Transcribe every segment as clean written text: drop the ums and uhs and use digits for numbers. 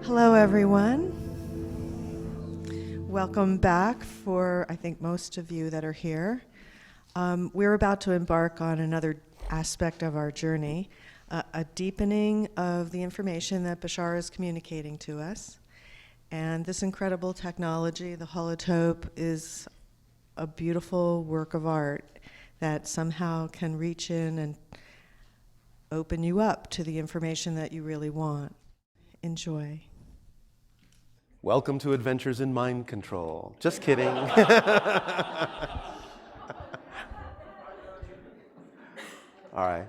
Hello, everyone. Welcome back for, I think, most of you that are here. We're about to embark on another aspect of our journey, a deepening of the information that Bashar is communicating to us. And this incredible technology, the holotope, is a beautiful work of art that somehow can reach in and open you up to the information that you really want. Enjoy. Welcome to Adventures in Mind Control. Just kidding. All right,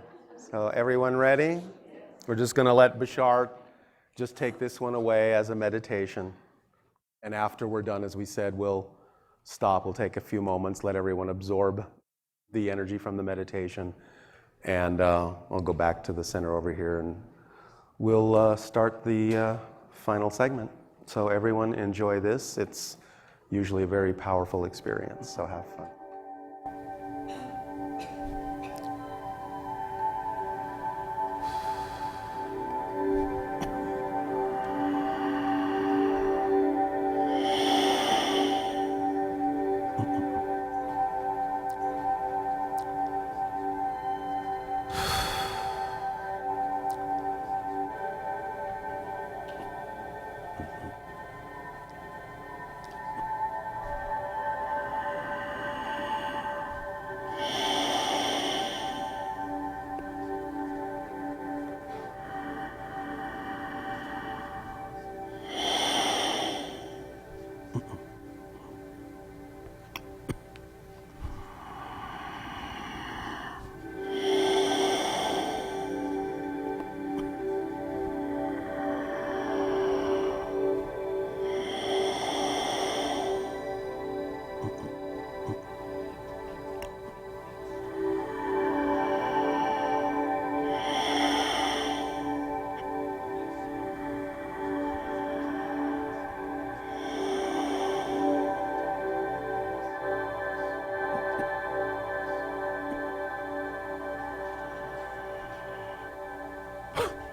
so everyone ready? We're just going to let Bashar just take this one away as a meditation. And after we're done, as we said, we'll stop. We'll take a few moments, let everyone absorb the energy from the meditation. And I'll go back to the center over here and we'll start the final segment. So everyone enjoy this. It's usually a very powerful experience, so have fun.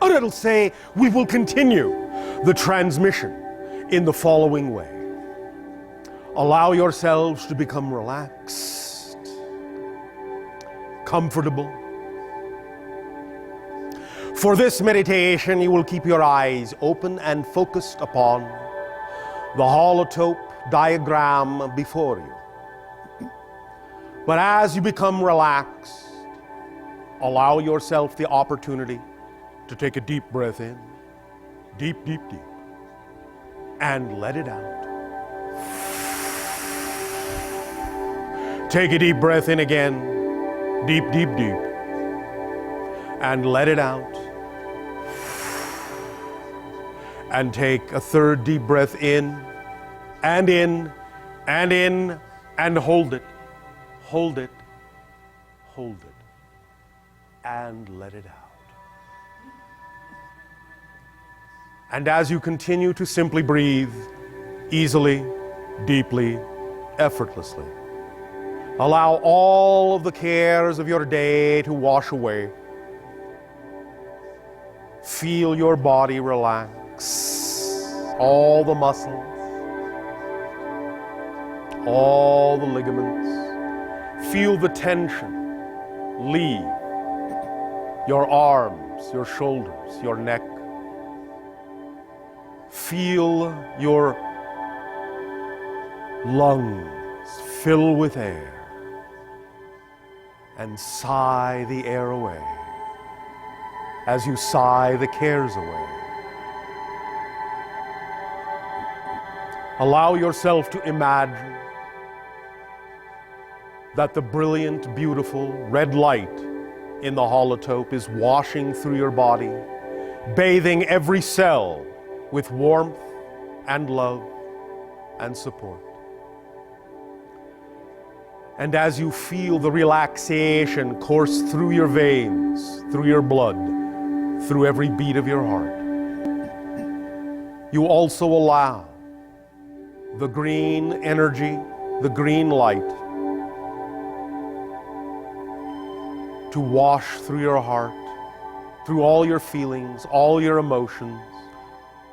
Or it'll say, we will continue the transmission in the following way. Allow yourselves to become relaxed, comfortable. For this meditation, you will keep your eyes open and focused upon the holotope diagram before you. But as you become relaxed, allow yourself the opportunity to take a deep breath in, deep, deep, deep, and let it out. Take a deep breath in again, deep, deep, deep, and let it out. And take a third deep breath in, and in, and in, and hold it, hold it, hold it, and let it out. And as you continue to simply breathe, easily, deeply, effortlessly, allow all of the cares of your day to wash away. Feel your body relax, all the muscles, all the ligaments. Feel the tension leave your arms, your shoulders, your neck. Feel your lungs fill with air and sigh the air away. As you sigh the cares away, allow yourself to imagine that the brilliant, beautiful red light in the holotope is washing through your body, bathing every cell with warmth and love and support. And as you feel the relaxation course through your veins, through your blood, through every beat of your heart, you also allow the green energy, the green light, to wash through your heart, through all your feelings, all your emotions,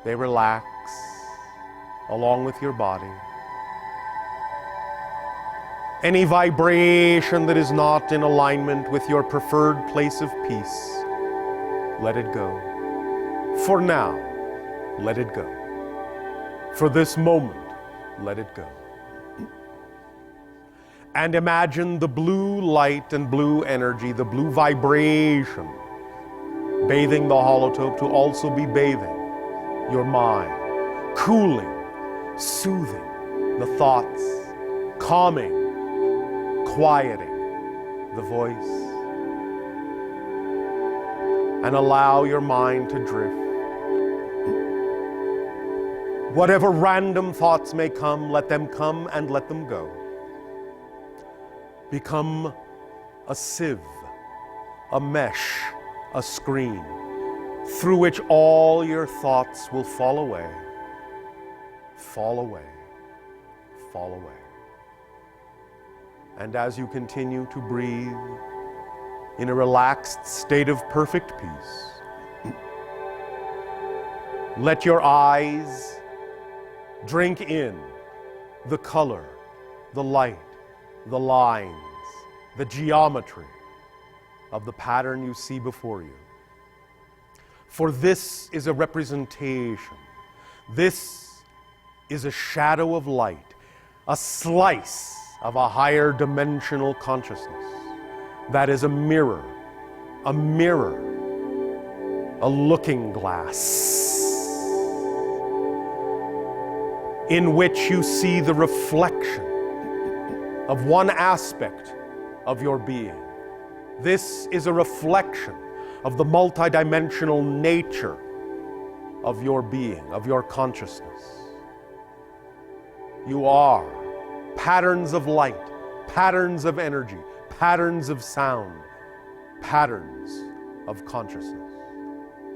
They relax along with your body. Any vibration that is not in alignment with your preferred place of peace, let it go. For now, let it go. For this moment, let it go. And imagine the blue light and blue energy, the blue vibration, bathing the holotope to also be bathing your mind, cooling, soothing the thoughts, calming, quieting the voice. And allow your mind to drift. Whatever random thoughts may come, let them come and let them go. Become a sieve, a mesh, a screen, through which all your thoughts will fall away, fall away, fall away. And as you continue to breathe in a relaxed state of perfect peace, let your eyes drink in the color, the light, the lines, the geometry of the pattern you see before you. For this is a representation. This is a shadow of light, a slice of a higher dimensional consciousness that is a mirror, a looking glass in which you see the reflection of one aspect of your being. This is a reflection of the multidimensional nature of your being, of your consciousness. You are patterns of light, patterns of energy, patterns of sound, patterns of consciousness,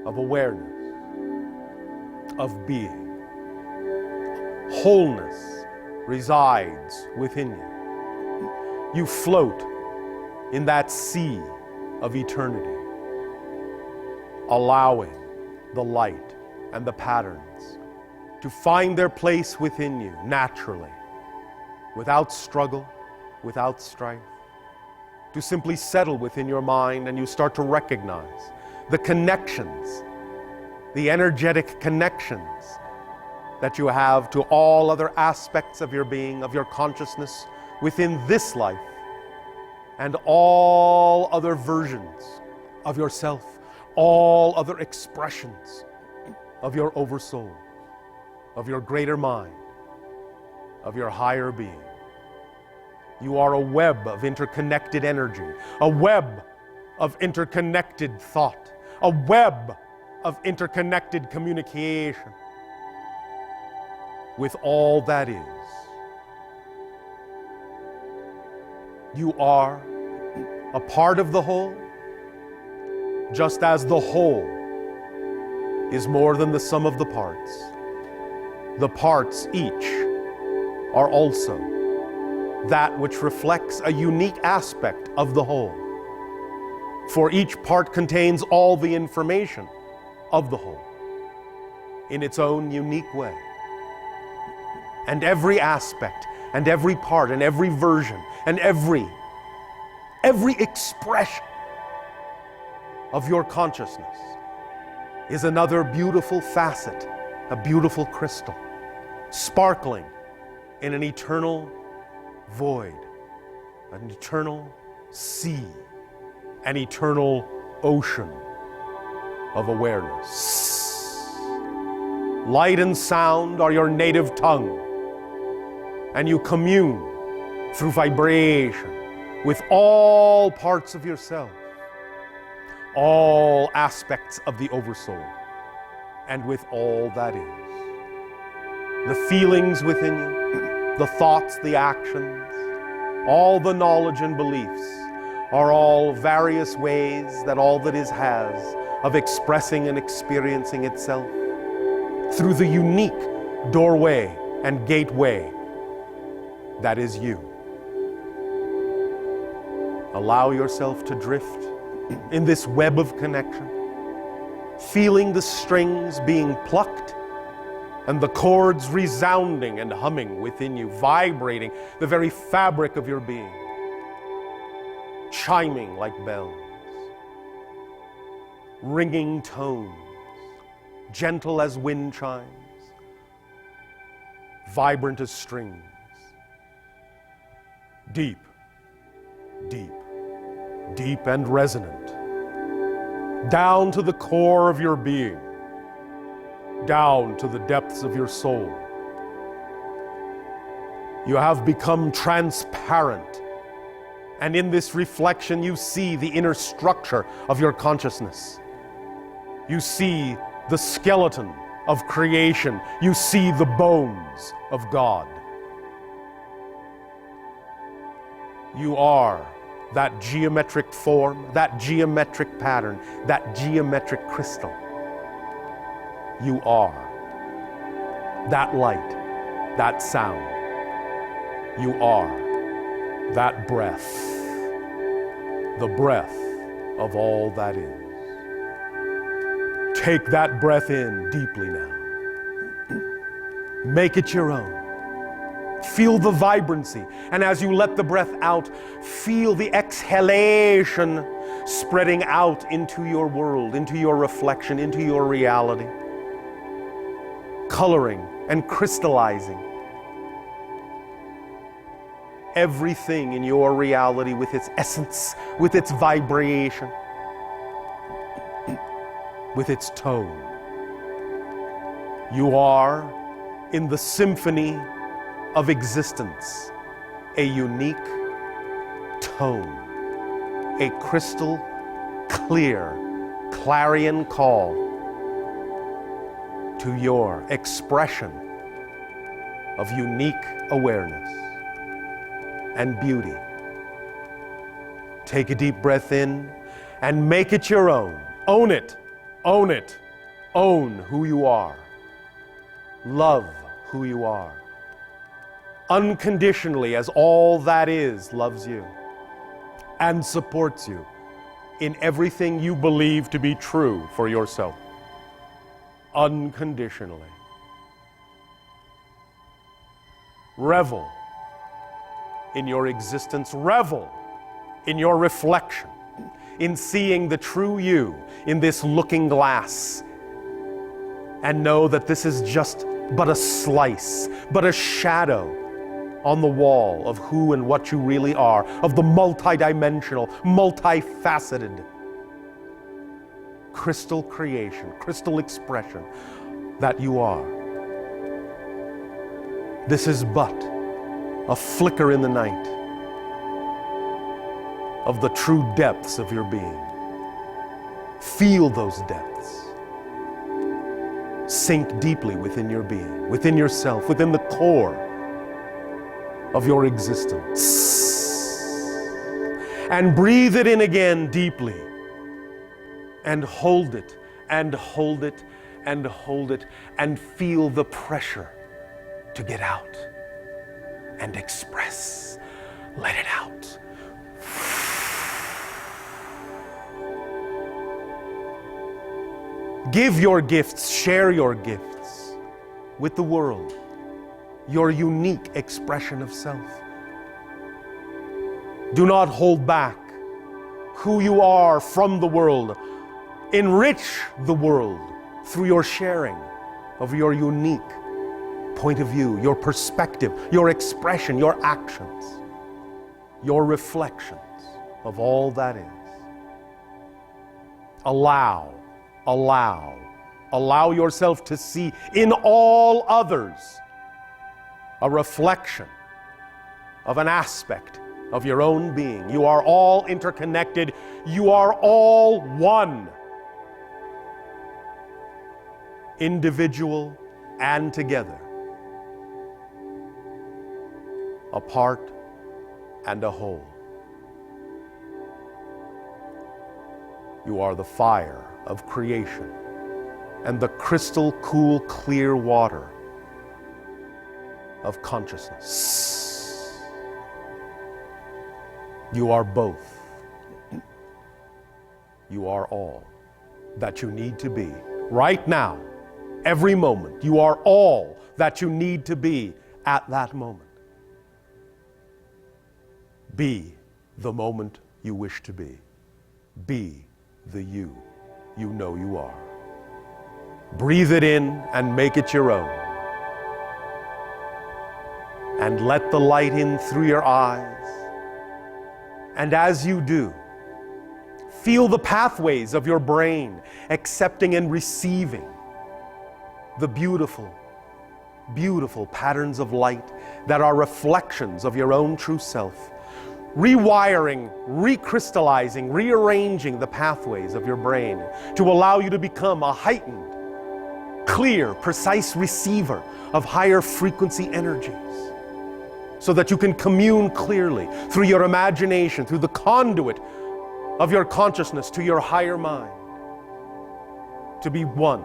of awareness, of being. Wholeness resides within you. You float in that sea of eternity, allowing the light and the patterns to find their place within you naturally, without struggle, without strife, to simply settle within your mind, and you start to recognize the connections, the energetic connections that you have to all other aspects of your being, of your consciousness within this life, and all other versions of yourself, all other expressions of your oversoul, of your greater mind, of your higher being. You are a web of interconnected energy, a web of interconnected thought, a web of interconnected communication with all that is. You are a part of the whole, just as the whole is more than the sum of the parts. The parts each are also that which reflects a unique aspect of the whole. For each part contains all the information of the whole in its own unique way. And every aspect, and every part, and every version, and every expression of your consciousness is another beautiful facet, a beautiful crystal, sparkling in an eternal void, an eternal sea, an eternal ocean of awareness. Light and sound are your native tongue, and you commune through vibration with all parts of yourself, all aspects of the Oversoul, and with all that is. The feelings within you, the thoughts, the actions, all the knowledge and beliefs are all various ways that all that is has of expressing and experiencing itself through the unique doorway and gateway that is you. Allow yourself to drift in this web of connection, feeling the strings being plucked and the chords resounding and humming within you, vibrating the very fabric of your being, chiming like bells, ringing tones, gentle as wind chimes, vibrant as strings, deep, deep, deep and resonant, down to the core of your being, down to the depths of your soul. You have become transparent, and in this reflection you see the inner structure of your consciousness. You see the skeleton of creation. You see the bones of God. You are that geometric form, that geometric pattern, that geometric crystal. You are that light, that sound. You are that breath, the breath of all that is. Take that breath in deeply now. Make it your own. Feel the vibrancy, and as you let the breath out, feel the exhalation spreading out into your world, into your reflection, into your reality, coloring and crystallizing everything in your reality with its essence, with its vibration, with its tone. You are in the symphony of existence, a unique tone, a crystal clear clarion call to your expression of unique awareness and beauty. Take a deep breath in and make it your own. Own it, own it, own who you are. Love who you are. Unconditionally, as all that is loves you and supports you in everything you believe to be true for yourself. Unconditionally. Revel in your existence. Revel in your reflection, in seeing the true you in this looking glass, and know that this is just but a slice, but a shadow on the wall of who and what you really are, of the multidimensional, multifaceted crystal creation, crystal expression that you are. This is but a flicker in the night of the true depths of your being. Feel those depths. Sink deeply within your being, within yourself, within the core of your existence. And breathe it in again deeply. And hold it, and hold it, and hold it, and feel the pressure to get out and express. Let it out. Give your gifts, share your gifts with the world, your unique expression of self. Do not hold back who you are from the world. Enrich the world through your sharing of your unique point of view, your perspective, your expression, your actions, your reflections of all that is. Allow yourself to see in all others a reflection of an aspect of your own being. You are all interconnected. You are all one. Individual and together. Apart and a whole. You are the fire of creation and the crystal cool, clear water of consciousness. You are both. You are all that you need to be right now every moment. You are all that you need to be at that moment. Be the moment you wish to be. Be the you know you are. Breathe it in and make it your own. And let the light in through your eyes. And as you do, feel the pathways of your brain accepting and receiving the beautiful, beautiful patterns of light that are reflections of your own true self. Rewiring, recrystallizing, rearranging the pathways of your brain to allow you to become a heightened, clear, precise receiver of higher frequency energies, so that you can commune clearly through your imagination, through the conduit of your consciousness to your higher mind, to be one,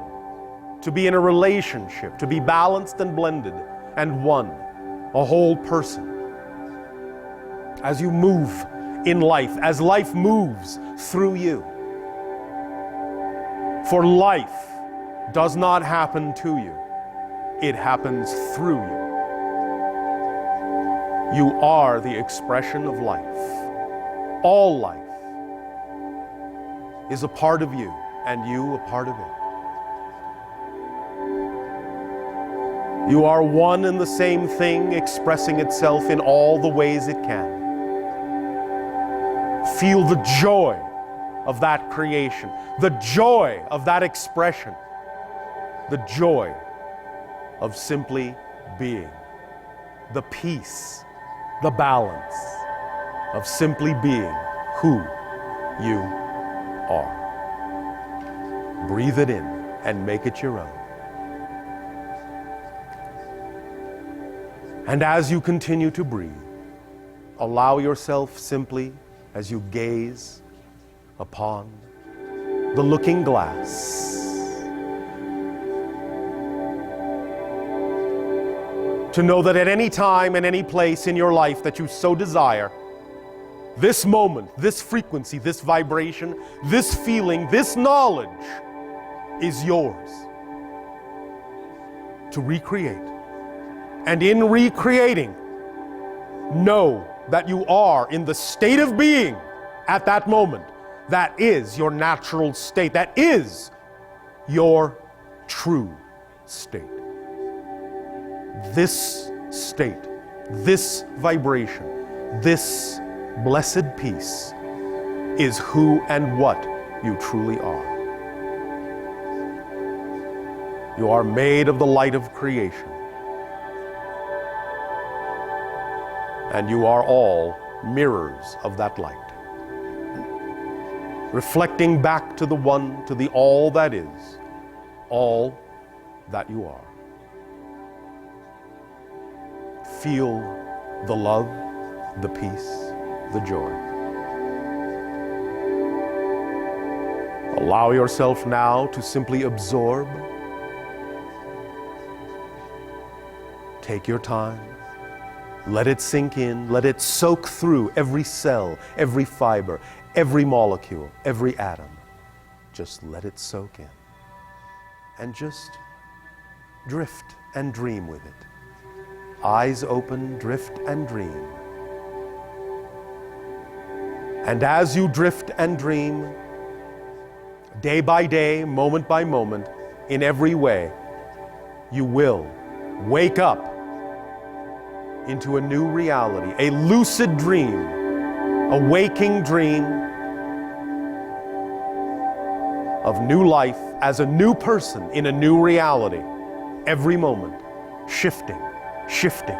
to be in a relationship, to be balanced and blended and one, a whole person. As you move in life, as life moves through you. For life does not happen to you, it happens through you. You are the expression of life. All life is a part of you, and you a part of it. You are one and the same thing, expressing itself in all the ways it can. Feel the joy of that creation, the joy of that expression, the joy of simply being, the peace, the balance of simply being who you are. Breathe it in and make it your own. And as you continue to breathe, allow yourself simply, as you gaze upon the looking glass, to know that at any time and any place in your life that you so desire, this moment, this frequency, this vibration, this feeling, this knowledge is yours to recreate. And in recreating, know that you are in the state of being at that moment. That is your natural state. That is your true state. This state, this vibration, this blessed peace is who and what you truly are. You are made of the light of creation. And you are all mirrors of that light, reflecting back to the one, to the all that is, all that you are. Feel the love, the peace, the joy. Allow yourself now to simply absorb. Take your time. Let it sink in, let it soak through every cell, every fiber, every molecule, every atom. Just let it soak in. And just drift and dream with it. Eyes open, drift and dream. And as you drift and dream, day by day, moment by moment, in every way, you will wake up into a new reality, a lucid dream, a waking dream of new life as a new person in a new reality. Every moment, shifting, shifting,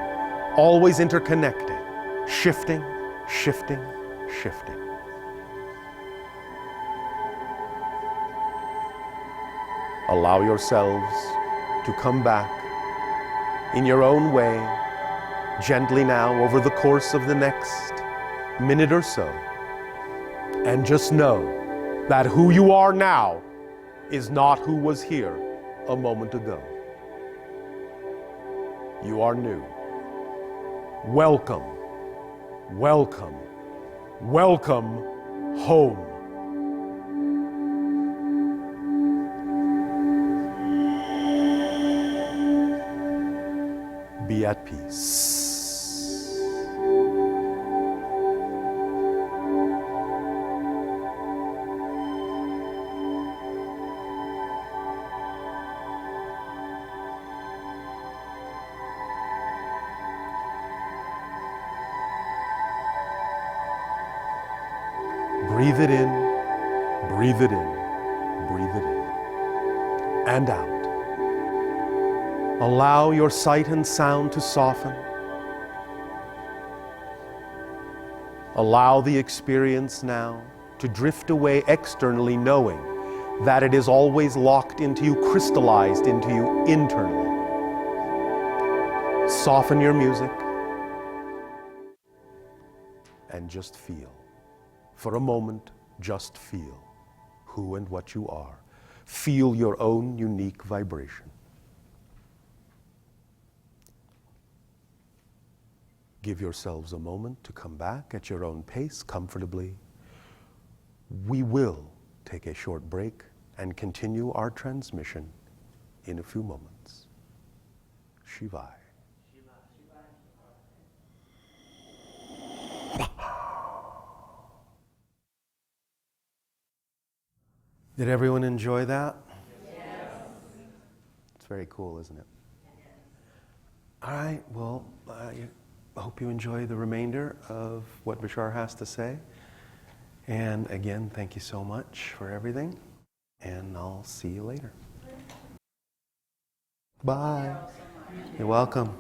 always interconnecting, shifting, shifting, shifting. Allow yourselves to come back in your own way, gently now over the course of the next minute or so. And just know that who you are now is not who was here a moment ago. You are new. Welcome, welcome, welcome home. be at peace. Breathe it in, breathe it in, breathe it in, and out. Allow your sight and sound to soften. Allow the experience now to drift away externally, knowing that it is always locked into you, crystallized into you internally. Soften your music and just feel. For a moment, just feel who and what you are. Feel your own unique vibration. Give yourselves a moment to come back at your own pace, comfortably. We will take a short break and continue our transmission in a few moments. Shivaya. Did everyone enjoy that? Yes. It's very cool, isn't it? All right, well, I hope you enjoy the remainder of what Bashar has to say. And again, thank you so much for everything. And I'll see you later. Bye. You're welcome.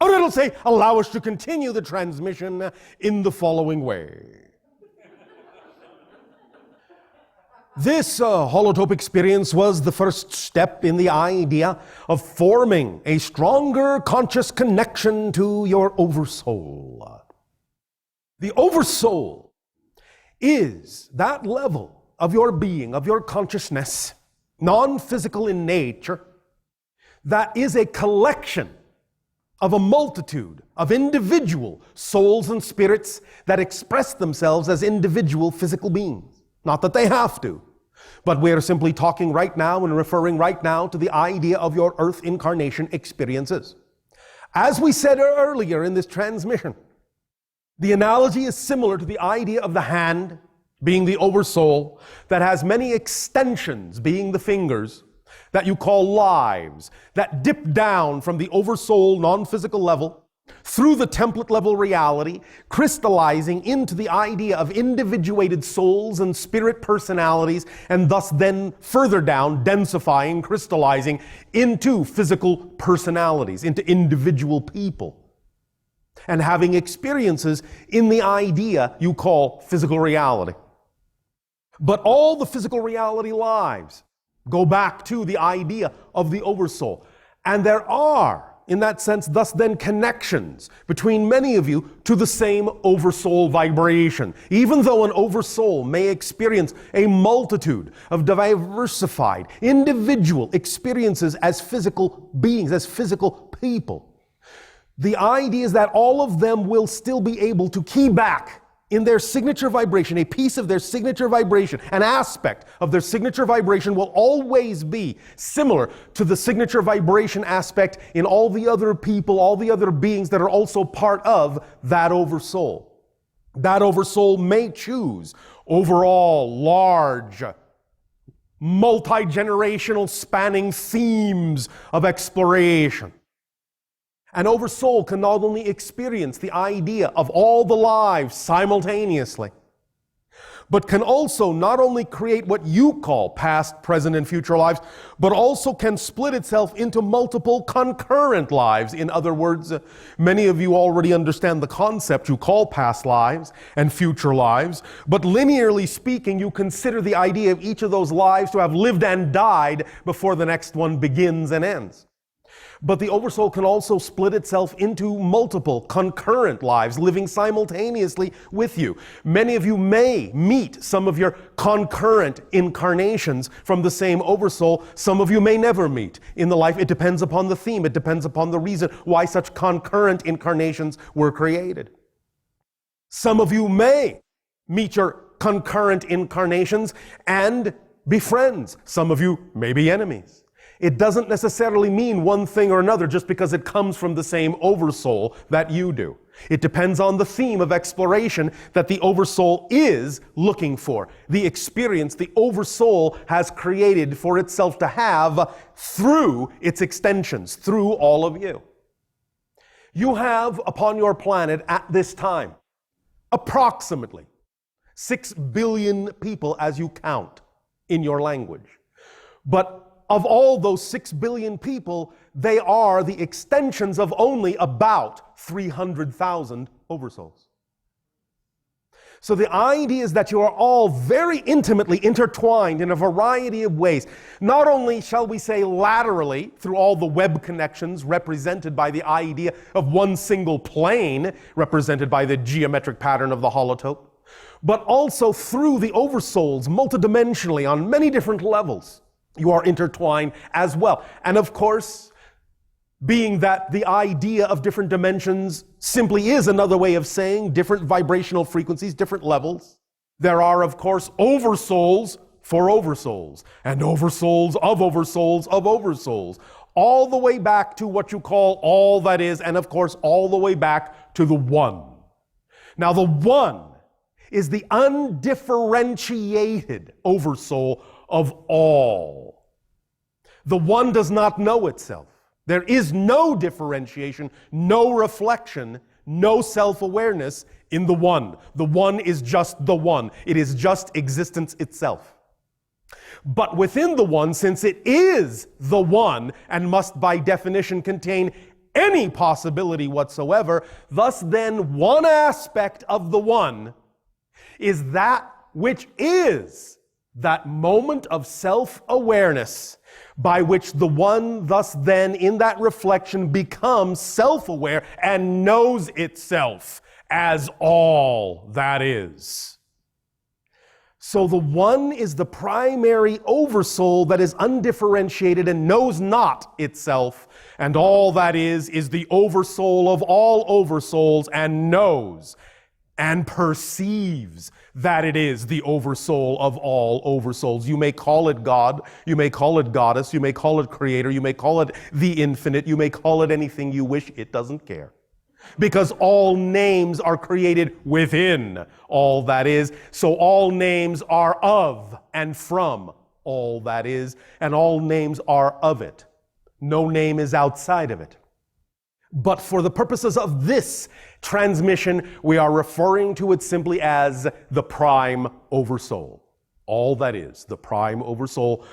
Or it'll say, allow us to continue the transmission in the following way. This holotope experience was the first step in the idea of forming a stronger conscious connection to your Oversoul. The Oversoul is that level of your being, of your consciousness, non-physical in nature, that is a collection of a multitude of individual souls and spirits that express themselves as individual physical beings. Not that they have to, but we are simply talking right now and referring right now to the idea of your earth incarnation experiences. As we said earlier in this transmission, the analogy is similar to the idea of the hand being the Oversoul that has many extensions, being the fingers, that you call lives, that dip down from the Oversoul non-physical level through the template level reality, crystallizing into the idea of individuated souls and spirit personalities, and thus then further down, densifying, crystallizing into physical personalities, into individual people, and having experiences in the idea you call physical reality. But all the physical reality lives go back to the idea of the Oversoul. And there are, in that sense, thus then connections between many of you to the same Oversoul vibration. Even though an Oversoul may experience a multitude of diversified individual experiences as physical beings, as physical people, the idea is that all of them will still be able to key back in their signature vibration, a piece of their signature vibration, an aspect of their signature vibration will always be similar to the signature vibration aspect in all the other people, all the other beings that are also part of that Oversoul. That Oversoul may choose overall large, multi-generational spanning themes of exploration. An Oversoul can not only experience the idea of all the lives simultaneously, but can also not only create what you call past, present, and future lives, but also can split itself into multiple concurrent lives. In other words, many of you already understand the concept you call past lives and future lives, but linearly speaking, you consider the idea of each of those lives to have lived and died before the next one begins and ends. But the Oversoul can also split itself into multiple concurrent lives, living simultaneously with you. Many of you may meet some of your concurrent incarnations from the same Oversoul. Some of you may never meet in the life. It depends upon the theme. It depends upon the reason why such concurrent incarnations were created. Some of you may meet your concurrent incarnations and be friends. Some of you may be enemies. It doesn't necessarily mean one thing or another just because it comes from the same Oversoul that you do. It depends on the theme of exploration that the Oversoul is looking for. The experience the Oversoul has created for itself to have through its extensions, through all of you. You have upon your planet at this time approximately 6 billion people as you count in your language. But of all those 6 billion people, they are the extensions of only about 300,000 Oversouls. So the idea is that you are all very intimately intertwined in a variety of ways. Not only, shall we say, laterally, through all the web connections represented by the idea of one single plane, represented by the geometric pattern of the holotope, but also through the Oversouls, multidimensionally, on many different levels. You are intertwined as well. And of course, being that the idea of different dimensions simply is another way of saying different vibrational frequencies, different levels, there are, of course, Oversouls for Oversouls, and Oversouls of Oversouls of Oversouls, all the way back to what you call all that is, and of course, all the way back to the One. Now, the One is the undifferentiated Oversoul of all. The One does not know itself. There is no differentiation, no reflection, no self-awareness in the One. The One is just the One. It is just existence itself. But within the One, since it is the One and must by definition contain any possibility whatsoever, thus then one aspect of the One is that which is that moment of self-awareness by which the One thus then in that reflection becomes self-aware and knows itself as all that is. So the One is the primary Oversoul that is undifferentiated and knows not itself, and all that is the Oversoul of all Oversouls and knows and perceives that it is the Oversoul of all Oversouls. You may call it God, you may call it Goddess, you may call it Creator, you may call it the Infinite, you may call it anything you wish, it doesn't care. Because all names are created within all that is, so all names are of and from all that is, and all names are of it. No name is outside of it. But for the purposes of this transmission, we are referring to it simply as the prime Oversoul. All that is, the prime Oversoul.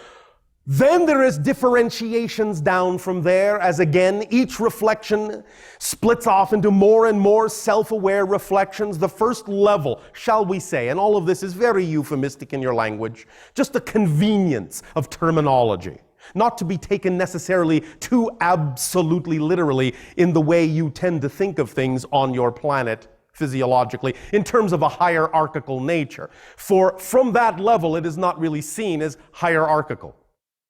Then there is differentiations down from there, as again, each reflection splits off into more and more self-aware reflections. The first level, shall we say, and all of this is very euphemistic in your language, just the convenience of terminology. Not to be taken necessarily too absolutely literally in the way you tend to think of things on your planet physiologically in terms of a hierarchical nature. For from that level, it is not really seen as hierarchical.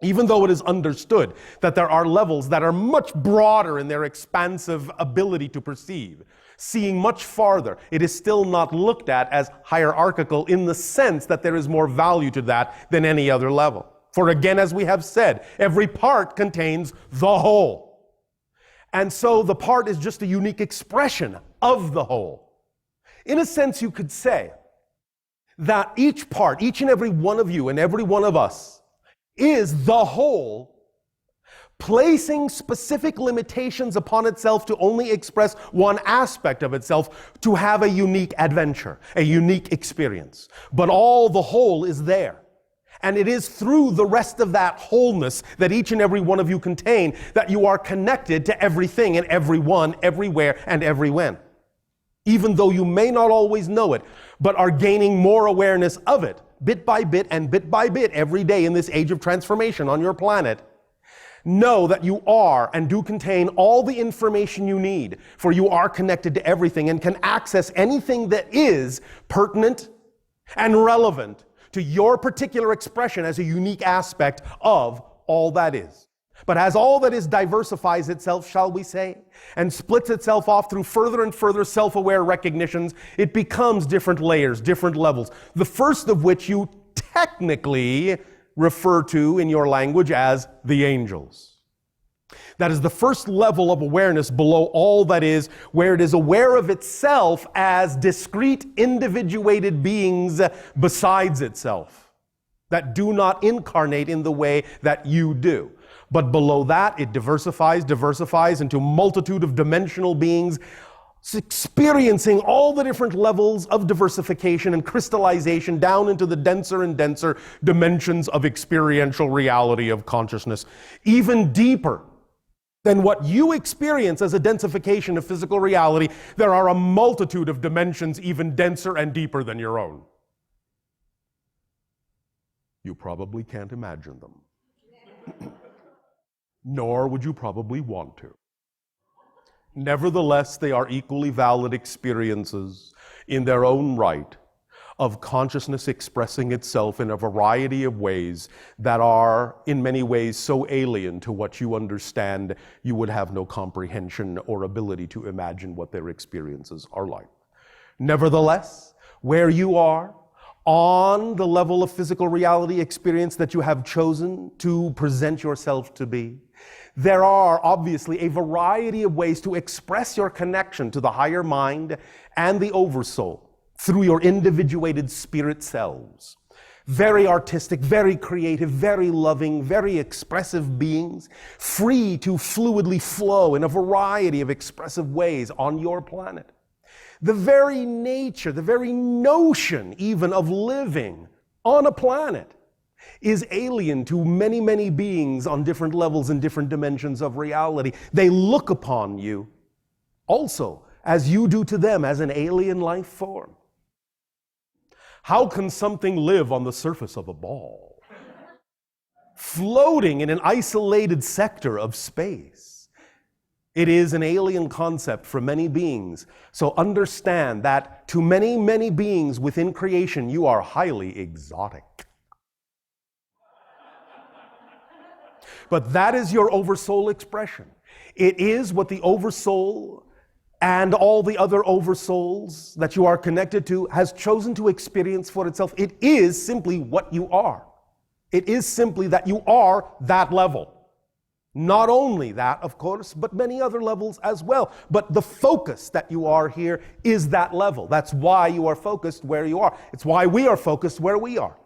Even though it is understood that there are levels that are much broader in their expansive ability to perceive, seeing much farther, it is still not looked at as hierarchical in the sense that there is more value to that than any other level. For again, as we have said, every part contains the whole. And so the part is just a unique expression of the whole. In a sense, you could say that each part, each and every one of you and every one of us, is the whole, placing specific limitations upon itself to only express one aspect of itself, to have a unique adventure, a unique experience. But all the whole is there. And it is through the rest of that wholeness that each and every one of you contain that you are connected to everything and everyone, everywhere, and everywhen. Even though you may not always know it, but are gaining more awareness of it, bit by bit and bit by bit, every day in this age of transformation on your planet, know that you are and do contain all the information you need, for you are connected to everything and can access anything that is pertinent and relevant to your particular expression as a unique aspect of all that is. But as all that is diversifies itself, shall we say, and splits itself off through further and further self-aware recognitions, it becomes different layers, different levels. The first of which you technically refer to in your language as the angels. That is the first level of awareness below all that is, where it is aware of itself as discrete, individuated beings besides itself, that do not incarnate in the way that you do. But below that, it diversifies into a multitude of dimensional beings, experiencing all the different levels of diversification and crystallization down into the denser and denser dimensions of experiential reality of consciousness, even deeper than what you experience as a densification of physical reality. There are a multitude of dimensions even denser and deeper than your own. You probably can't imagine them. Nor would you probably want to. Nevertheless, they are equally valid experiences in their own right of consciousness expressing itself in a variety of ways that are in many ways so alien to what you understand, you would have no comprehension or ability to imagine what their experiences are like. Nevertheless, where you are, on the level of physical reality experience that you have chosen to present yourself to be, there are obviously a variety of ways to express your connection to the higher mind and the oversoul through your individuated spirit selves. Very artistic, very creative, very loving, very expressive beings, free to fluidly flow in a variety of expressive ways on your planet. The very nature, the very notion even of living on a planet is alien to many, many beings on different levels and different dimensions of reality. They look upon you also as you do to them as an alien life form. How can something live on the surface of a ball, floating in an isolated sector of space? It is an alien concept for many beings. So understand that to many, many beings within creation, you are highly exotic. But that is your oversoul expression. It is what the oversoul and all the other oversouls that you are connected to has chosen to experience for itself. It is simply what you are. It is simply that you are that level. Not only that, of course, but many other levels as well. But the focus that you are here is that level. That's why you are focused where you are. It's why we are focused where we are.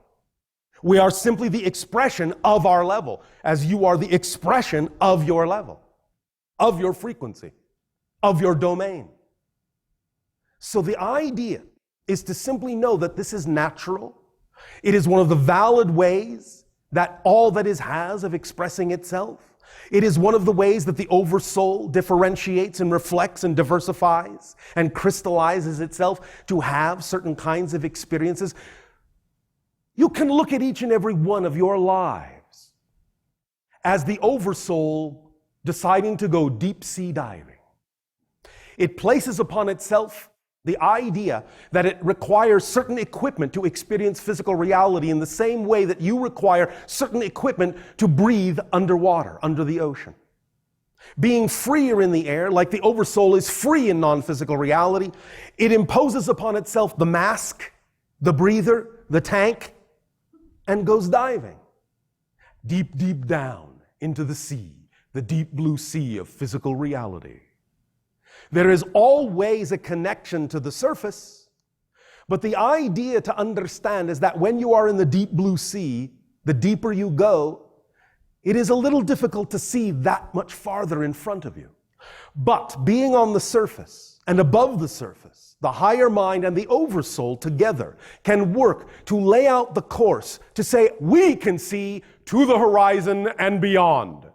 We are simply the expression of our level, as you are the expression of your level, of your frequency, of your domain. So the idea is to simply know that this is natural. It is one of the valid ways that all that is has of expressing itself. It is one of the ways that the oversoul differentiates and reflects and diversifies and crystallizes itself to have certain kinds of experiences. You can look at each and every one of your lives as the oversoul deciding to go deep sea diving. It places upon itself the idea that it requires certain equipment to experience physical reality in the same way that you require certain equipment to breathe underwater, under the ocean. Being freer in the air, like the oversoul is free in non-physical reality, it imposes upon itself the mask, the breather, the tank, and goes diving. Deep, deep down into the sea, the deep blue sea of physical reality. There is always a connection to the surface, but the idea to understand is that when you are in the deep blue sea, the deeper you go, it is a little difficult to see that much farther in front of you. But being on the surface and above the surface, the higher mind and the oversoul together can work to lay out the course, to say, we can see to the horizon and beyond.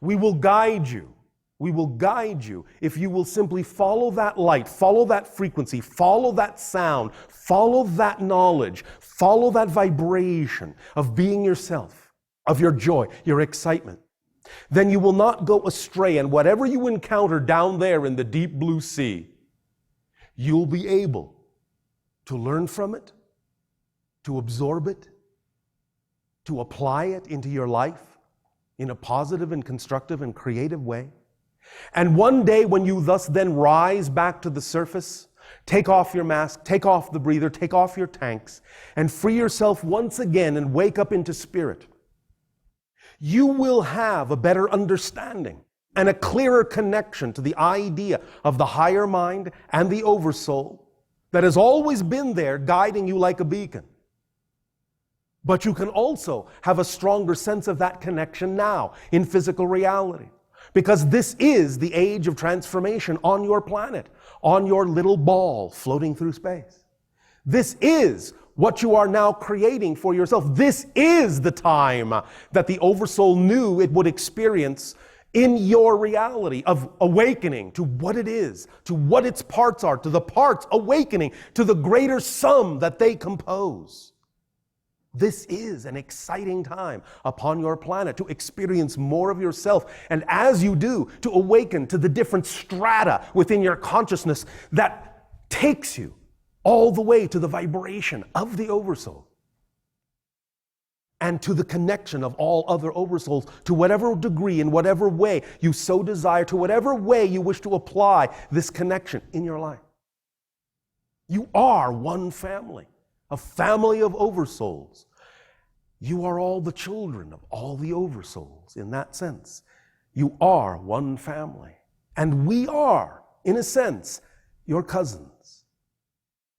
We will guide you. We will guide you if you will simply follow that light, follow that frequency, follow that sound, follow that knowledge, follow that vibration of being yourself, of your joy, your excitement. Then you will not go astray, and whatever you encounter down there in the deep blue sea, you'll be able to learn from it, to absorb it, to apply it into your life in a positive and constructive and creative way. And one day when you thus then rise back to the surface, take off your mask, take off the breather, take off your tanks, and free yourself once again and wake up into spirit, you will have a better understanding and a clearer connection to the idea of the higher mind and the oversoul that has always been there guiding you like a beacon. But you can also have a stronger sense of that connection now in physical reality, because this is the age of transformation on your planet, on your little ball floating through space. This is what you are now creating for yourself. This is the time that the Oversoul knew it would experience in your reality of awakening to what it is, to what its parts are, to the parts awakening to the greater sum that they compose. This is an exciting time upon your planet to experience more of yourself, and as you do, to awaken to the different strata within your consciousness that takes you all the way to the vibration of the Oversoul and to the connection of all other Oversouls to whatever degree, in whatever way you so desire, to whatever way you wish to apply this connection in your life. You are one family, a family of Oversouls. You are all the children of all the Oversouls in that sense. You are one family. And we are, in a sense, your cousins.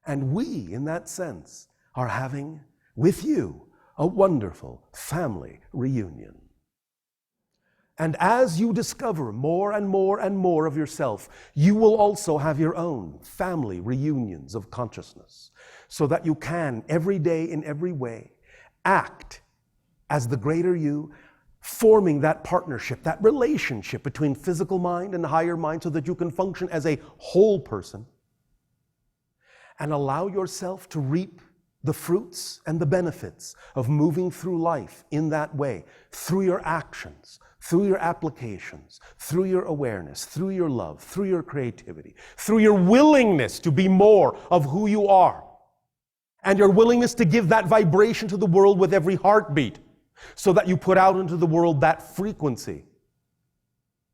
And we, in that sense, are having with you a wonderful family reunion. And as you discover more and more and more of yourself, you will also have your own family reunions of consciousness, so that you can, every day in every way, act as the greater you, forming that partnership, that relationship between physical mind and higher mind, so that you can function as a whole person and allow yourself to reap the fruits and the benefits of moving through life in that way, through your actions, through your applications, through your awareness, through your love, through your creativity, through your willingness to be more of who you are, and your willingness to give that vibration to the world with every heartbeat, so that you put out into the world that frequency,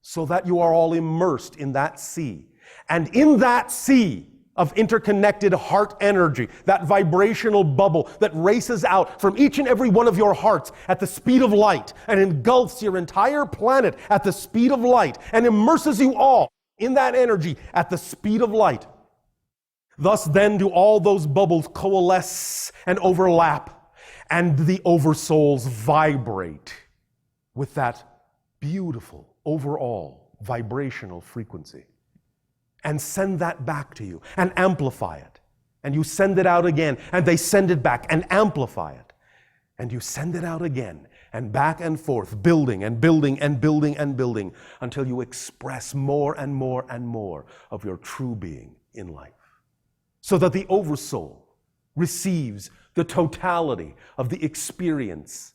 so that you are all immersed in that sea. And in that sea of interconnected heart energy, that vibrational bubble that races out from each and every one of your hearts at the speed of light and engulfs your entire planet at the speed of light and immerses you all in that energy at the speed of light. Thus then do all those bubbles coalesce and overlap, and the Oversouls vibrate with that beautiful overall vibrational frequency, and send that back to you and amplify it. And you send it out again, and they send it back and amplify it. And you send it out again and back and forth, building and building and building and building, until you express more and more and more of your true being in life. So that the Oversoul receives the totality of the experience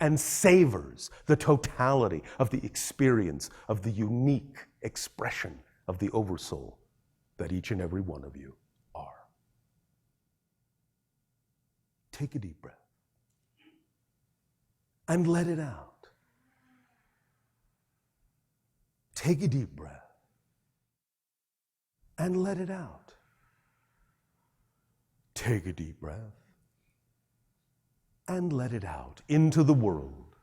and savors the totality of the experience of the unique expression of the Oversoul that each and every one of you are. Take a deep breath and let it out. Take a deep breath and let it out. Take a deep breath and let it out into the world,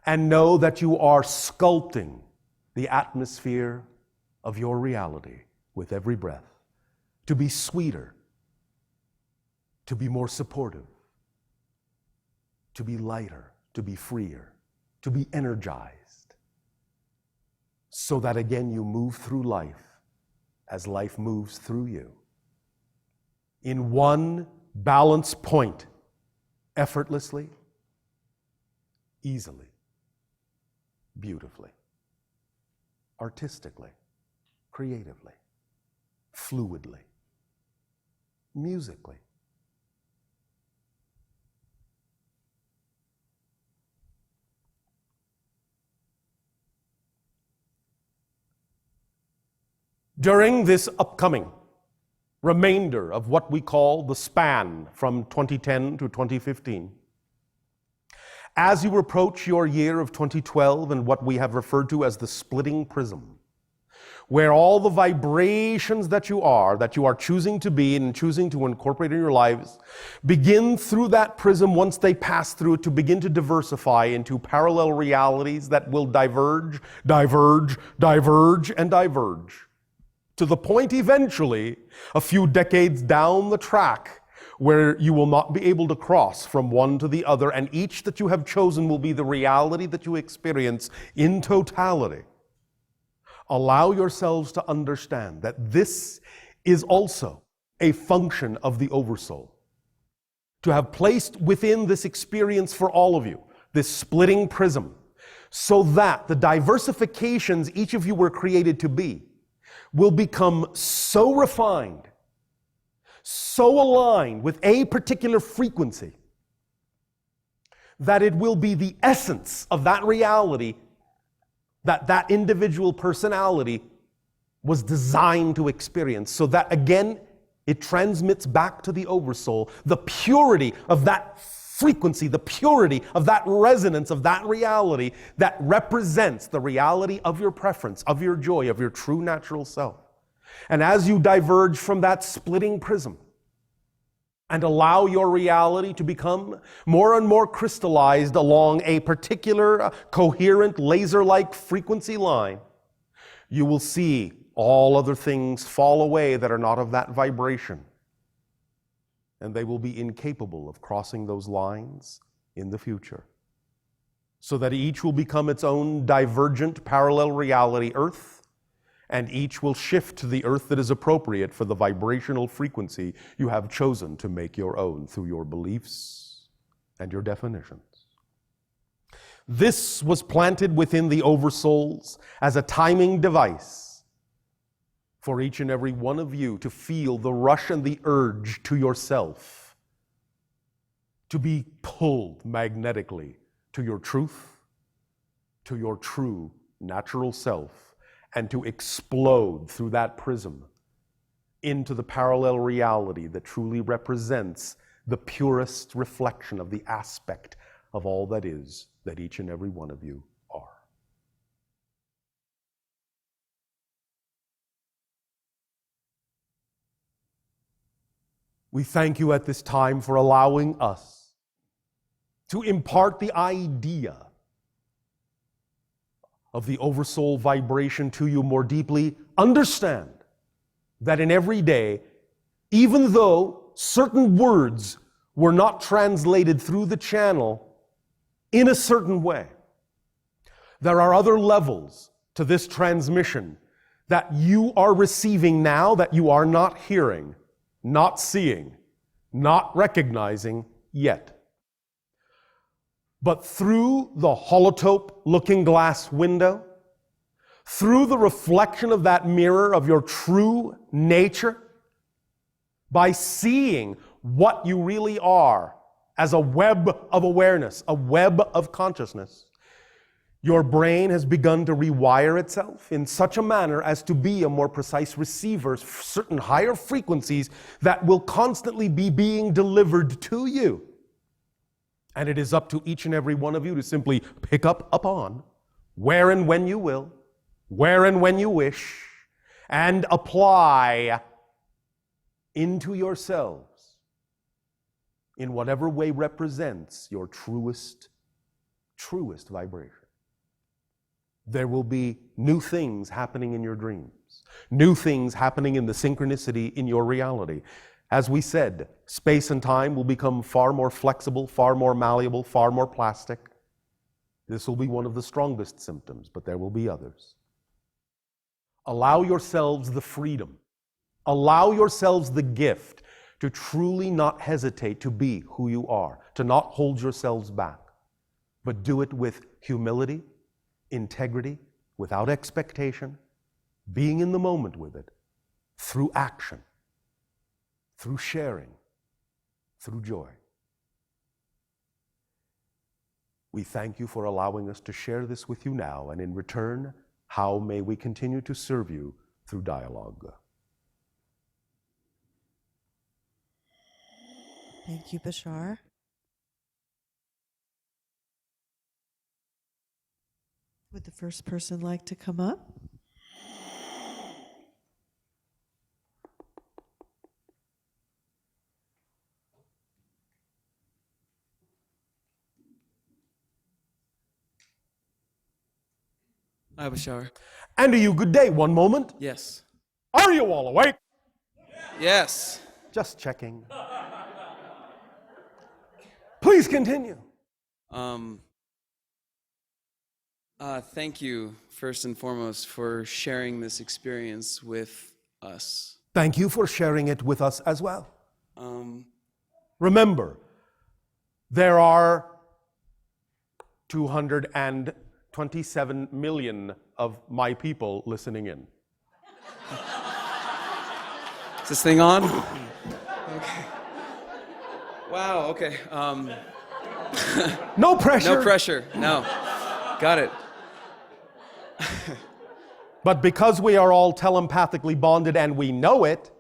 and know that you are sculpting the atmosphere of your reality with every breath to be sweeter, to be more supportive, to be lighter, to be freer, to be energized, so that again you move through life as life moves through you, in one balance point, effortlessly, easily, beautifully, artistically, creatively, fluidly, musically. During this upcoming remainder of what we call the span from 2010 to 2015, as you approach your year of 2012 and what we have referred to as the splitting prism, where all the vibrations that you are choosing to be and choosing to incorporate in your lives, begin through that prism, once they pass through it, to begin to diversify into parallel realities that will diverge, and diverge, to the point eventually, a few decades down the track, where you will not be able to cross from one to the other, and each that you have chosen will be the reality that you experience in totality. Allow yourselves to understand that this is also a function of the Oversoul. To have placed within this experience for all of you, this splitting prism, so that the diversifications each of you were created to be will become so refined, so aligned with a particular frequency, that it will be the essence of that reality that individual personality was designed to experience, so that again it transmits back to the Oversoul the purity of that frequency, the purity of that resonance of that reality that represents the reality of your preference, of your joy, of your true natural self. And as you diverge from that splitting prism and allow your reality to become more and more crystallized along a particular coherent laser-like frequency line, you will see all other things fall away that are not of that vibration. And they will be incapable of crossing those lines in the future. So that each will become its own divergent parallel reality Earth, and each will shift to the Earth that is appropriate for the vibrational frequency you have chosen to make your own through your beliefs and your definitions. This was planted within the Oversouls as a timing device for each and every one of you to feel the rush and the urge to yourself, to be pulled magnetically to your truth, to your true natural self, and to explode through that prism into the parallel reality that truly represents the purest reflection of the aspect of all that is that each and every one of you are. We thank you at this time for allowing us to impart the idea of the Oversoul vibration to you more deeply. Understand that in every day, even though certain words were not translated through the channel in a certain way, there are other levels to this transmission that you are receiving now that you are not hearing, not seeing, not recognizing yet. But through the holotope looking glass window, through the reflection of that mirror of your true nature, by seeing what you really are as a web of awareness, a web of consciousness, your brain has begun to rewire itself in such a manner as to be a more precise receiver of certain higher frequencies that will constantly be being delivered to you. And it is up to each and every one of you to simply pick up upon where and when you will, where and when you wish, and apply into yourselves in whatever way represents your truest vibration. There will be new things happening in your dreams, new things happening in the synchronicity in your reality. As we said, space and time will become far more flexible, far more malleable, far more plastic. This will be one of the strongest symptoms, but there will be others. Allow yourselves the freedom. Allow yourselves the gift to truly not hesitate to be who you are, to not hold yourselves back, but do it with humility, integrity, without expectation, being in the moment with it, through action, through sharing, through joy. We thank you for allowing us to share this with you now, and in return, how may we continue to serve you through dialogue? Thank you, Bashar. Would the first person like to come up? I have a shower. And to you, good day. One moment. Yes. Are you all awake? Yes. Just checking. Please continue. Thank you, first and foremost, for sharing this experience with us. Thank you for sharing it with us as well. Remember, there are 227 million of my people listening in. Is this thing on? Okay. Wow, okay. No pressure. No pressure. No. Got it. But because we are all telepathically bonded and we know it,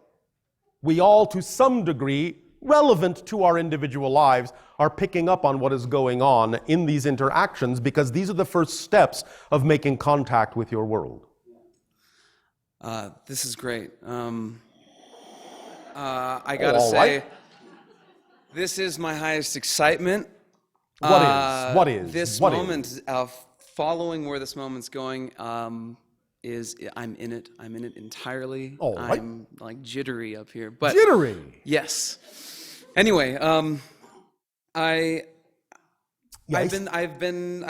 we all, to some degree, relevant to our individual lives, are picking up on what is going on in these interactions, because these are the first steps of making contact with your world. This is great. I gotta say, this is my highest excitement. What is? This What moment of following where this moment's going is I'm in it. I'm in it entirely. All right. I'm like jittery up here. But Jittery. yes. Anyway, Yes. I've been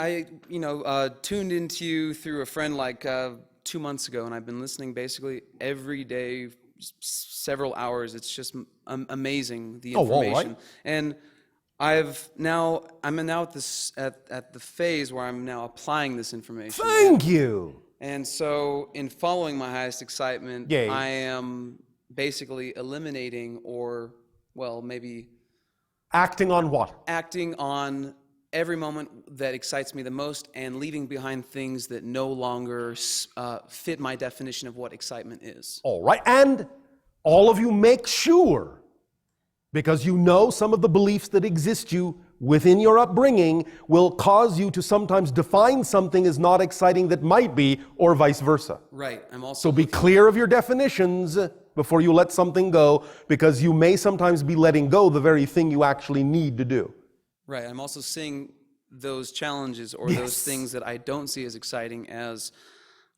tuned into you through a friend like 2 months ago, and I've been listening basically every day, several hours. It's just amazing, the information. All right. And I'm now at this at the phase where I'm now applying this information. Thank you. And so, in following my highest excitement, Yay. I am basically eliminating, or well, maybe Acting on what? acting on every moment that excites me the most, and leaving behind things that no longer fit my definition of what excitement is. All right. And all of you make sure, because you know some of the beliefs that exist you within your upbringing will cause you to sometimes define something as not exciting that might be, or vice versa. Right. I'm also So be clear of your definitions before you let something go, because you may sometimes be letting go the very thing you actually need to do. right. I'm also seeing those challenges or Yes. those things that I don't see as exciting as,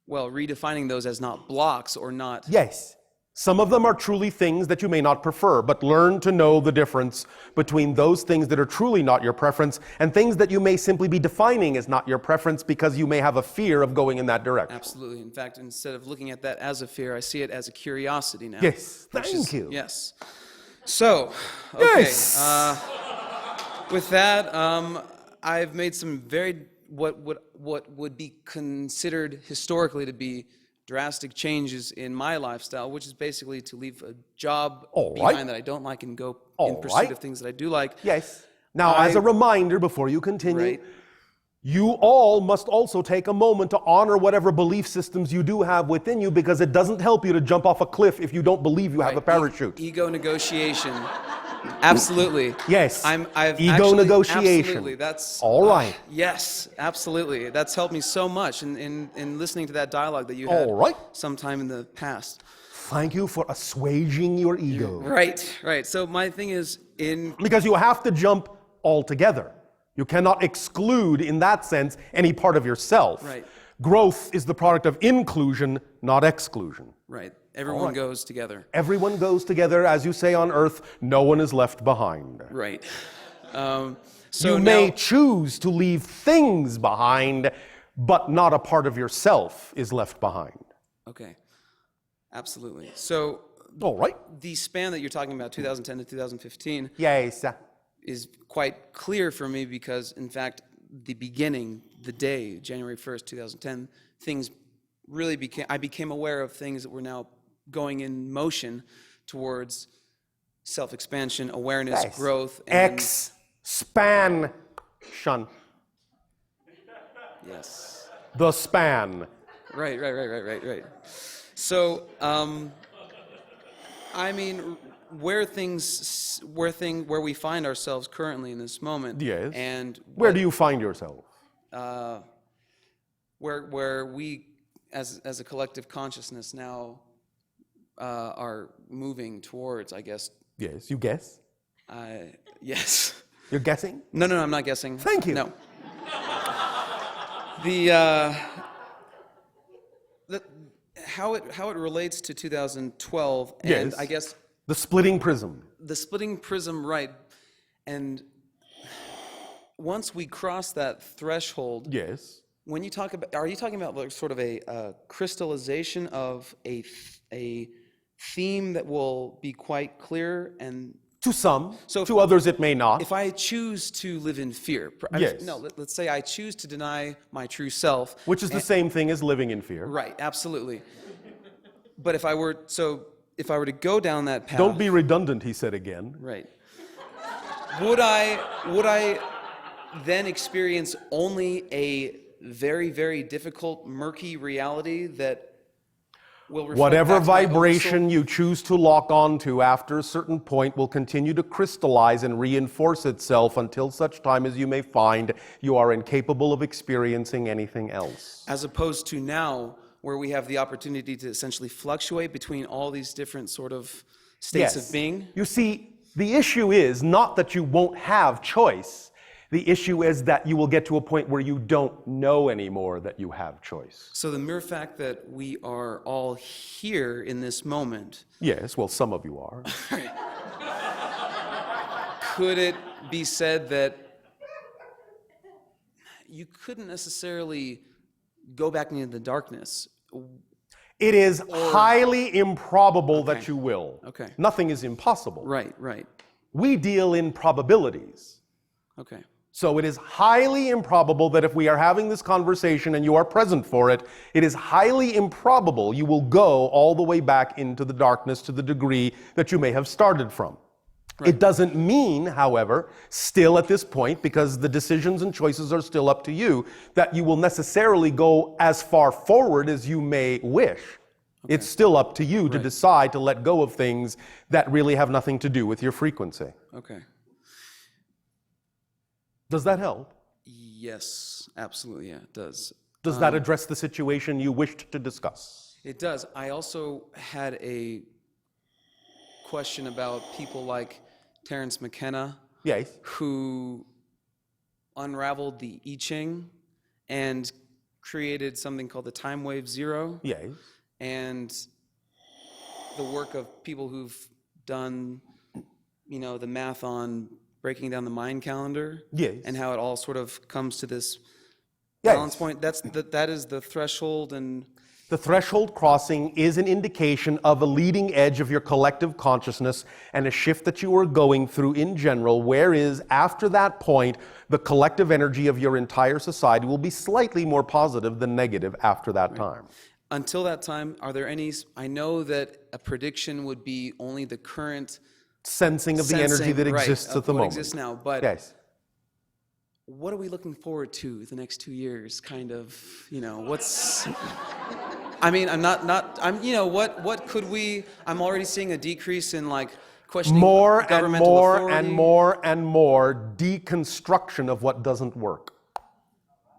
well, redefining those as not blocks or not. Yes, some of them are truly things that you may not prefer, but learn to know the difference between those things that are truly not your preference and things that you may simply be defining as not your preference because you may have a fear of going in that direction. Absolutely. In fact, instead of looking at that as a fear, I see it as a curiosity now. Yes, which thank is- you. Yes. So, okay. Yes. With that, I've made some very what would be considered historically to be drastic changes in my lifestyle, which is basically to leave a job All behind right. that I don't like and go All in pursuit right. of things that I do like. Yes. Now, as a reminder before you continue, Right. you all must also take a moment to honor whatever belief systems you do have within you, because it doesn't help you to jump off a cliff if you don't believe you have a Right. parachute. Ego negotiation. Absolutely. Yes. I've Ego actually, negotiation. Absolutely. That's All right. Yes, absolutely. That's helped me so much in listening to that dialogue that you had All right. sometime in the past. Thank you for assuaging your ego. Right. So my thing is Because you have to jump altogether. You cannot exclude, in that sense, any part of yourself. Right. Growth is the product of inclusion, not exclusion. right. Everyone right. goes together. Everyone goes together, as you say on earth, no one is left behind. Right. So You now, may choose to leave things behind, but not a part of yourself is left behind. okay, absolutely. So All right. the span that you're talking about, 2010 to 2015, Yes. is quite clear for me because, in fact, the beginning, the day, January 1st, 2010, things really I became aware of things that were now going in motion towards self-expansion, awareness, Yes. growth, and Expansion. yes. The span. Right. So, I mean, where we find ourselves currently in this moment, Yes. and Where do you find yourself? where we, as a collective consciousness, now are moving towards, I guess. Yes. You guess? Yes. You're guessing? No, I'm not guessing. Thank you. No. The how it relates to 2012, and Yes. I guess The splitting prism. the splitting prism, right? And once we cross that threshold, Yes. when you talk about, are you talking about like sort of a crystallization of a theme that will be quite clear? And To some. So to others it may not. if I choose to live in fear, Yes. let's say I choose to deny my true self, Which is the same thing as living in fear. right? Absolutely. But if I were to go down that path, Don't be redundant, he said again. right? Would I then experience only a very, very difficult, murky reality that will reflect Whatever back to my vibration oversoul? you choose to lock onto after a certain point will continue to crystallize and reinforce itself until such time as you may find you are incapable of experiencing anything else. As opposed to now, where we have the opportunity to essentially fluctuate between all these different sort of states of being. You see, the issue is not that you won't have choice. The issue is that you will get to a point where you don't know anymore that you have choice. So the mere fact that we are all here in this moment, Yes, well, some of you are. could it be said that you couldn't necessarily go back into the darkness? It is highly improbable that Okay. you will. Okay. Nothing is impossible. Right. We deal in probabilities. Okay. So it is highly improbable that if we are having this conversation and you are present for it, it is highly improbable you will go all the way back into the darkness to the degree that you may have started from. It doesn't mean, however, still at this point, because the decisions and choices are still up to you, that you will necessarily go as far forward as you may wish. Okay. It's still up to you to decide to let go of things that really have nothing to do with your frequency. Okay. Does that help? Yes, absolutely. Yeah, it does. Does that address the situation you wished to discuss? It does. I also had a question about people like Terence McKenna, Yes. who unraveled the I Ching and created something called the time wave zero. Yes. And the work of people who've done, the math on breaking down the mind calendar. Yes. And how it all sort of comes to this Yes. balance point. That is the threshold. And The threshold crossing is an indication of a leading edge of your collective consciousness and a shift that you are going through in general, whereas after that point, the collective energy of your entire society will be slightly more positive than negative after that time. until that time, are there any? I know that a prediction would be only the current Sensing of the energy that exists at the moment. exists now, but Yes. what are we looking forward to the next 2 years? Kind of, what's? I mean, what could we? I'm already seeing a decrease in questioning More and governmental more authority and more and more deconstruction of what doesn't work.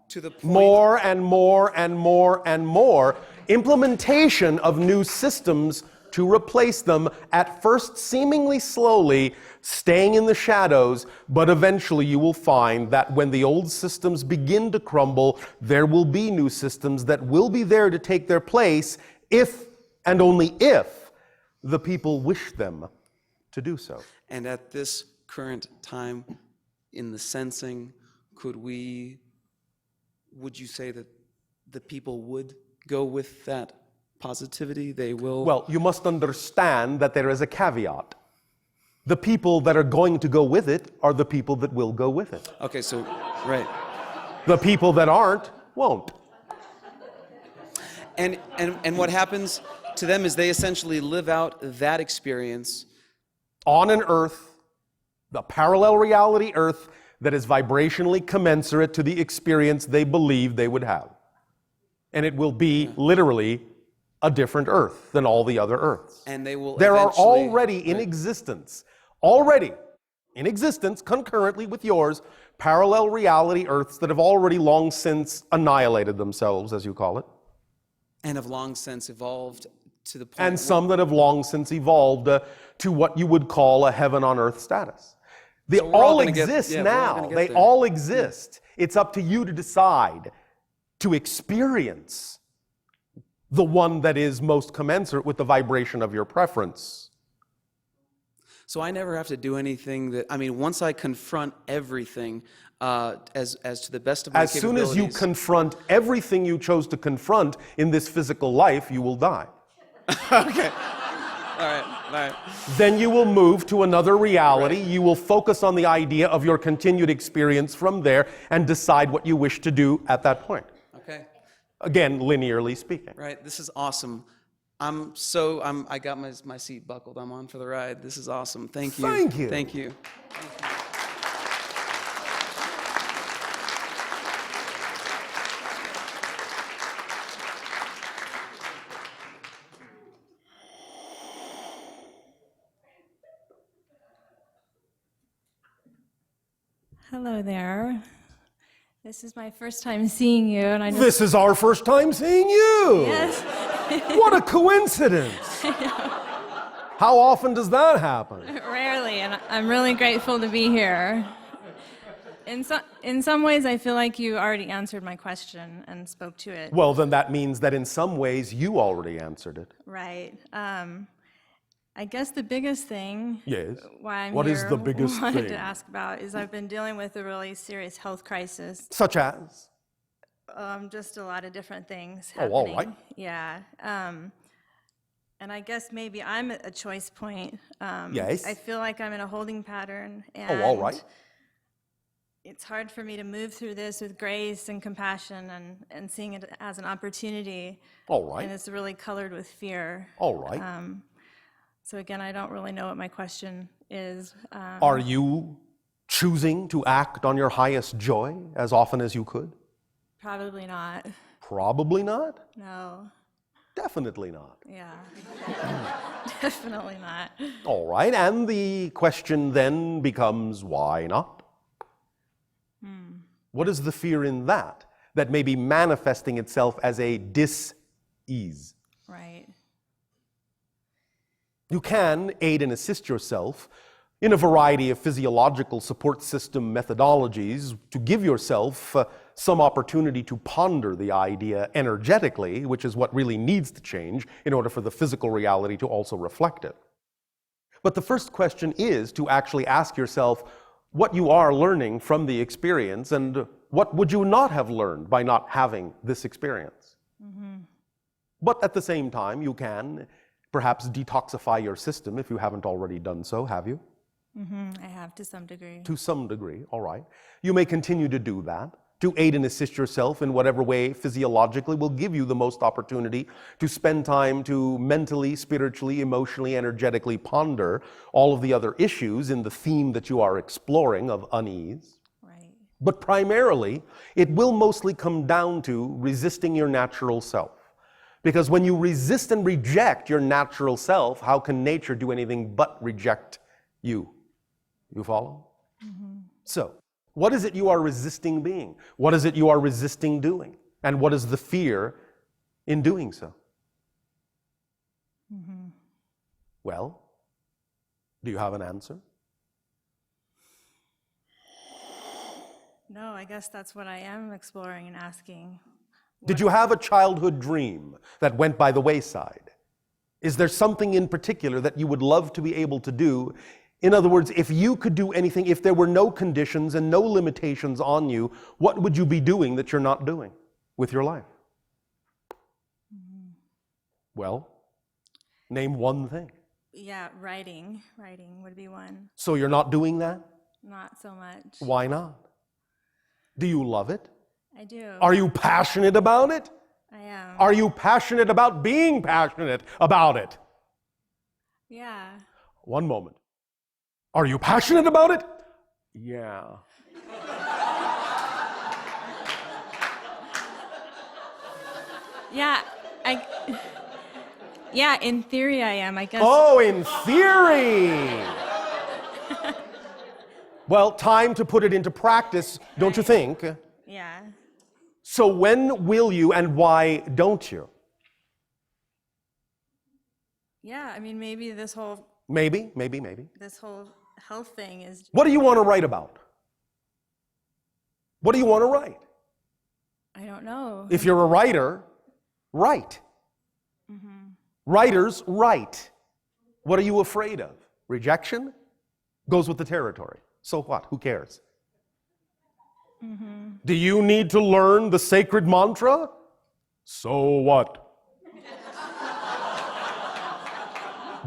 to the point. More and more and more and more implementation of new systems to replace them, at first seemingly slowly, staying in the shadows, but eventually you will find that when the old systems begin to crumble, there will be new systems that will be there to take their place if, and only if, the people wish them to do so. And at this current time, in the sensing, would you say that the people would go with that positivity? They will? Well, you must understand that there is a caveat. The people that are going to go with it are the people that will go with it. Okay, so, right. The people that aren't, won't. And what happens to them is they essentially live out that experience On an earth, the parallel reality earth, that is vibrationally commensurate to the experience they believe they would have. And it will be literally a different earth than all the other earths. and they will There are eventually- already in existence, concurrently with yours, parallel reality earths that have already long since annihilated themselves, as you call it, and have long since evolved to the point and some that have long since evolved to what you would call a heaven on earth status. They So we're all all gonna get- exist yeah, we're all now. gonna get They there. all exist. It's up to you to decide to experience the one that is most commensurate with the vibration of your preference. So I never have to do anything that, I mean, once I confront everything as to the best of my As soon as you capabilities- confront everything you chose to confront in this physical life, you will die. Okay. All right. Then you will move to another reality. You will focus on the idea of your continued experience from there and decide what you wish to do at that point. Okay. Again, linearly speaking. Right. This is awesome. I got my seat buckled. I'm on for the ride. This is awesome. Thank you. Thank you. Thank you. Hello there. This is my first time seeing you, and I just This is our first time seeing you. yes, What a coincidence. How often does that happen? rarely, and I'm really grateful to be here. In some ways, I feel like you already answered my question and spoke to it. Well, then that means that in some ways you already answered it. Right. I guess the biggest thing Yes. why I'm What here is the biggest wanted thing? to ask about is I've been dealing with a really serious health crisis. Such as? Just a lot of different things Oh, happening. all right. Yeah. And I guess maybe I'm at a choice point. Yes. I feel like I'm in a holding pattern. Oh, And all right. it's hard for me to move through this with grace and compassion and seeing it as an opportunity. All And right. it's really colored with fear. All right. So again, I don't really know what my question is. Are you choosing to act on your highest joy as often as you could? Probably not. Probably not. No. Definitely not. Yeah. Definitely not. All right. And the question then becomes, why not? What is the fear in that that may be manifesting itself as a dis-ease? Right. You can aid and assist yourself in a variety of physiological support system methodologies to give yourself some opportunity to ponder the idea energetically, which is what really needs to change in order for the physical reality to also reflect it. But the first question is to actually ask yourself what you are learning from the experience and what would you not have learned by not having this experience. But at the same time, you can perhaps detoxify your system if you haven't already done so, have you? I have to some degree. To some degree, all right. You may continue to do that, to aid and assist yourself in whatever way physiologically will give you the most opportunity to spend time to mentally, spiritually, emotionally, energetically ponder all of the other issues in the theme that you are exploring of unease. Right. But primarily, it will mostly come down to resisting your natural self. Because when you resist and reject your natural self, how can nature do anything but reject you? You follow? So, what is it you are resisting being? What is it you are resisting doing? And what is the fear in doing so? Well, do you have an answer? No, I guess that's what I am exploring and asking. Did you have a childhood dream that went by the wayside? Is there something in particular that you would love to be able to do In other words, if you could do anything, if there were no conditions and no limitations on you, what would you be doing that you're not doing with your life? Well, name one thing. Yeah, writing. Writing would be one. So you're not doing that? Not so much. Why not? Do you love it? I do. Are you passionate about it? I am. Are you passionate about being passionate about it? Yeah. One moment. Are you passionate about it? Yeah. Yeah, yeah, in theory I am, I guess. Oh, in theory. Well, time to put it into practice, don't you think? Yeah. So when will you and why don't you? Yeah, I mean, maybe this whole Maybe. health thing is. What do you want to write about? What do you want to write? I don't know. If you're a writer, write. Writers write. What are you afraid of? Rejection? Goes with the territory. So what? Who cares? Do you need to learn the sacred mantra? So what?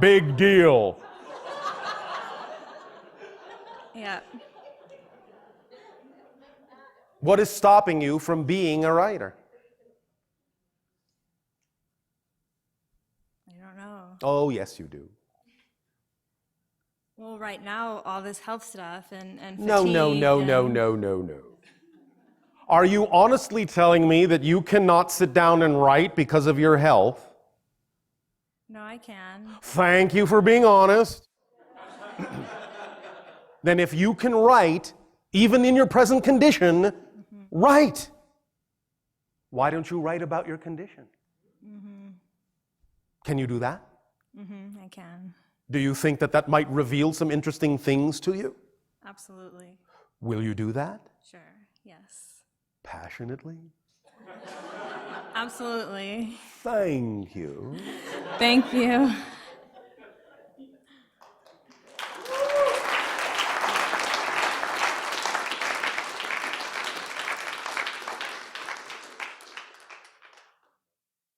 Big deal. Yeah. What is stopping you from being a writer? I don't know. Oh, yes, you do. Well, right now, all this health stuff and No. fatigue. Are you honestly telling me that you cannot sit down and write because of your health? No, I can. Thank you for being honest. Then if you can write, even in your present condition, write. Why don't you write about your condition? Can you do that? I can. Do you think that that might reveal some interesting things to you? Absolutely. Will you do that? Sure. Yes. Passionately? Absolutely. Thank you. Thank you.